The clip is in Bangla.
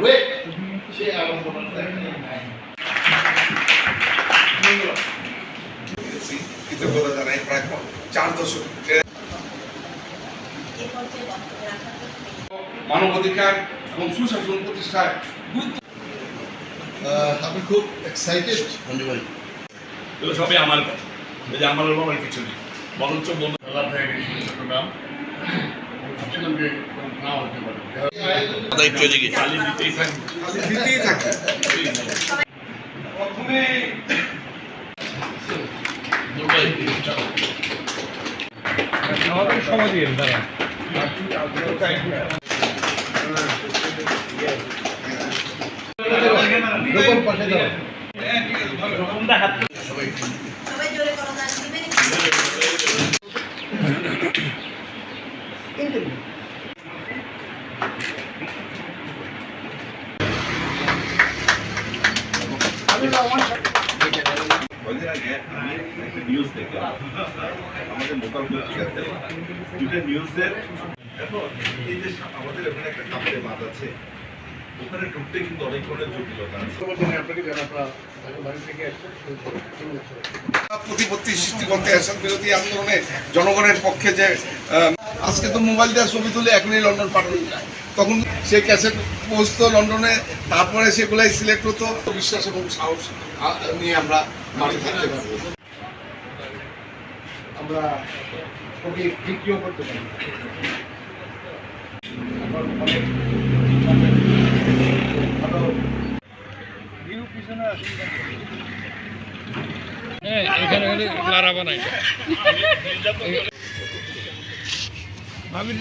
ওয়েট সে আড়ম্বরটা নাই। কৃতজ্ঞতা জানাই প্রায় 4 দশক মানবাধিকার এবং সুশাসন প্রতিষ্ঠায় আমি খুব এক্সাইটেড। এগুলো সবই আমার কথা, এই যে আমার বাবার কিছু নেই, বরঞ্চ খেলা হয়ে গেছে চট্টগ্রাম। ভাবছিলাম যে না হতে পারে, খালি দিতেই থাকে। প্রথমে সময় দিয়ে দাঁড়া কয়েকদিন আগে আমি একটা নিউজ দেখলাম, আমাদের লোকাল পত্রিকাতে দুটো নিউজের। এখন এই যে আমাদের এখানে একটা কাপড়ে বাঁধ আছে, ওখানে ঢুকতে কিন্তু অনেক ধরনের জটিলতা আছে। প্রতিপত্তি সৃষ্টি করতে এসব বিরোধী আন্দোলনে জনগণের পক্ষে যে আজকে তো মোবাইল দিয়ে ছবি তুলে এখনই লন্ডন পাঠানো যায়, তখন সে ক্যাসেট পৌঁছতো লন্ডনে, তারপরে সেগুলাই সিলেক্ট হতো। বিশ্বাস এবং সাহস নিয়ে আমরা মাঠে থাকতে পারবো। আমরা ওকে বিক্রিও করতে পারি। এখানে লারা বানাই ভাবি